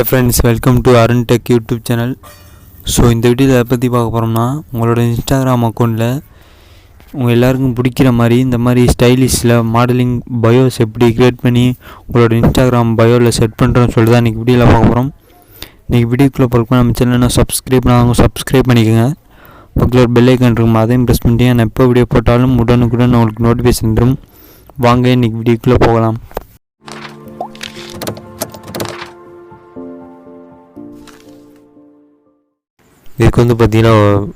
Friends, welcome to Arun Tech YouTube channel. So இந்த வீடியோவில் எதை பற்றி பார்க்க போகிறோம்னா, உங்களோட இன்ஸ்டாகிராம் அக்கௌண்ட்டில் உங்கள் எல்லாருக்கும் பிடிக்கிற மாதிரி இந்த மாதிரி ஸ்டைலிஷில் மாடலிங் பயோஸ் எப்படி க்ரியேட் பண்ணி உங்களோட இன்ஸ்டாகிராம் பயோவில் செட் பண்ணுறோன்னு சொல்லி தான் இன்றைக்கி வீடியோவில் பார்க்க போகிறோம். இன்றைக்கி வீடியோக்குள்ளே பார்க்க நம்ம சேனலை சப்ஸ்கிரைப் பண்ணிக்கோங்க. பக்கத்தில் ஒரு பெல் ஐக்கான் இருக்கும், அதையும் ப்ரெஸ் பண்ணிட்டு நான் எப்போ வீடியோ போட்டாலும் உடனுக்குடன் உங்களுக்கு நோட்டிஃபிகேஷன் வரும். வாங்க இன்றைக்கி வீடியோக்குள்ளே போகலாம். இதுக்கு பார்த்தீங்கன்னா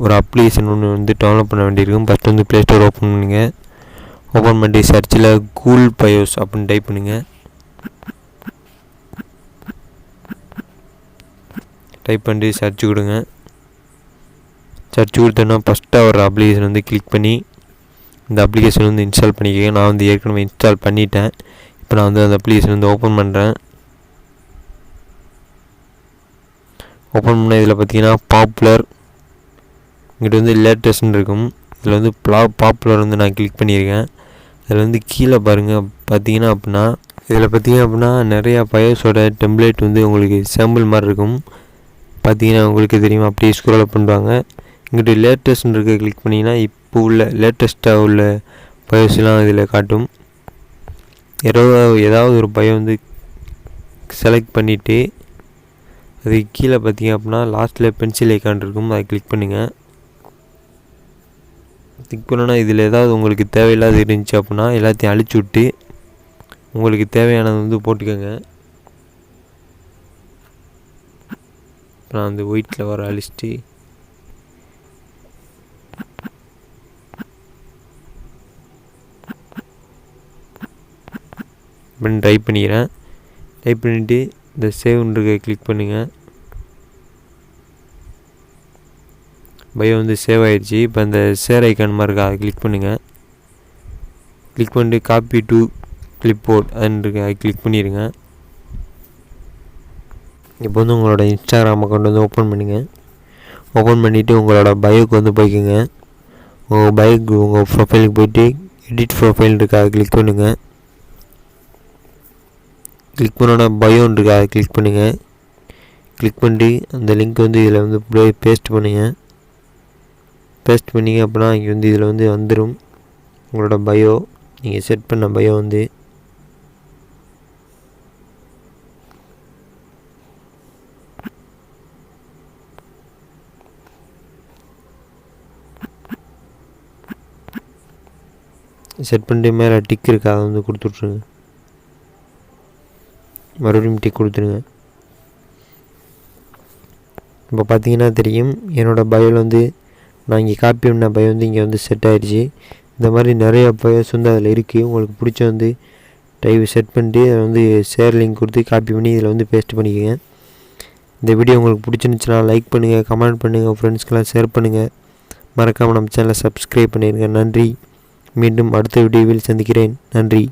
ஒரு அப்ளிகேஷன் ஒன்று டவுன்லோட் பண்ண வேண்டியிருக்கும். ஃபஸ்ட்டு ப்ளே ஸ்டோர் ஓப்பன் பண்ணுங்க. ஓப்பன் பண்ணி சர்ச்சில் கூல் பயோஸ் அப்படின்னு டைப் பண்ணுங்கள். டைப் பண்ணி சர்ச் கொடுங்க. சர்ச் கொடுத்தோன்னா ஃபஸ்ட்டாக ஒரு அப்ளிகேஷன் கிளிக் பண்ணி இந்த அப்ளிகேஷன் இன்ஸ்டால் பண்ணிக்கோங்க. நான் ஏற்கனவே இன்ஸ்டால் பண்ணிட்டேன். இப்போ நான் அந்த அப்ளிகேஷன் ஓப்பன் பண்ணுறேன். ஓப்பன் பண்ண இதில் பார்த்தீங்கன்னா பாப்புலர், இங்கிட்ட லேட்டஸ்ட்னு இருக்கும். இதில் பாப்புலர் நான் கிளிக் பண்ணியிருக்கேன். இதில் கீழே பாருங்கள் இதில் பார்த்தீங்கன்னா நிறையா பயோஸோட டெம்ப்ளேட் உங்களுக்கு சாம்பிள் மாதிரி இருக்கும். பார்த்தீங்கன்னா உங்களுக்கு தெரியும், அப்படியே ஸ்க்ரோல் பண்ணுவாங்க. இங்கிட்ட லேட்டஸ்ட்னு இருக்க கிளிக் பண்ணிங்கன்னா இப்போ உள்ள லேட்டஸ்ட்டாக உள்ள பயோஸ்லாம் இதில் காட்டும். ஏதாவது ஒரு பயோ செலக்ட் பண்ணிவிட்டு அது கீழே பார்த்தீங்க லாஸ்ட்டில் பென்சில் ஐக்கான் இருக்கும், அதை கிளிக் பண்ணுங்கள். கிளிக் பண்ணோன்னா இதில் ஏதாவது உங்களுக்கு தேவையில்லாத இருந்துச்சு அப்படின்னா எல்லாத்தையும் அழிச்சு விட்டு உங்களுக்கு தேவையானது போட்டுக்கோங்க. நான் ஒயிட்டில் வர அழிச்சிட்டு அப்படின்னு டைப் பண்ணிக்கிறேன். டைப் பண்ணிவிட்டு இந்த சேவ்ன்றதை கிளிக் பண்ணுங்கள். பயோ சேவ் ஆகிடுச்சு. இப்போ அந்த ஷேர் ஐக்கான் மாதிரி இருக்கா, அதை கிளிக் பண்ணுங்கள். கிளிக் பண்ணிட்டு காப்பி டு கிளிப்போர்ட் அதுன்னு அதை கிளிக் பண்ணிடுங்க. இப்போ உங்களோட இன்ஸ்டாகிராம் அக்கௌண்ட் ஓப்பன் பண்ணுங்கள். ஓப்பன் பண்ணிவிட்டு உங்களோட பயோக்கு போய்க்குங்க. உங்கள் பயோக்கு உங்கள் ப்ரொஃபைலுக்கு போய்ட்டு எடிட் ப்ரொஃபைல் இருக்கா, அதை கிளிக் பண்ணுங்கள். கிளிக் பண்ணோன்னா பயோன்னு இருக்கா, அதை கிளிக் பண்ணுங்கள். கிளிக் பண்ணி அந்த லிங்க் இதில் பேஸ்ட் பண்ணுங்கள். பேஸ்ட் பண்ணிங்க அப்படின்னா இங்கே இதில் வந்துடும் உங்களோட பயோ. நீங்கள் செட் பண்ண பயோ செட் பண்ணிட்டு மேலே டிக் இருக்கா, அதை கொடுத்துட்ருங்க. மறுபடியும் டிக் கொடுத்துருங்க. இப்போ பார்த்தீங்கன்னா தெரியும், என்னோடய பயோவில் நான் இங்கே காப்பி பண்ண பயோ இங்கே செட் ஆகிடுச்சு. இந்த மாதிரி நிறையா பயோஸ் அதில் இருக்குது. உங்களுக்கு பிடிச்ச டைப் செட் பண்ணிட்டு அதை ஷேர் லிங்க் கொடுத்து காப்பி பண்ணி இதில் பேஸ்ட் பண்ணிக்கோங்க. இந்த வீடியோ உங்களுக்கு பிடிச்சிருந்துச்சுன்னா லைக் பண்ணுங்கள், கமெண்ட் பண்ணுங்கள், ஃப்ரெண்ட்ஸ்க்கெல்லாம் ஷேர் பண்ணுங்கள். மறக்காமல் நம்ம சேனலை சப்ஸ்கிரைப் பண்ணிடுங்க. நன்றி. மீண்டும் அடுத்த வீடியோவில் சந்திக்கிறேன். நன்றி.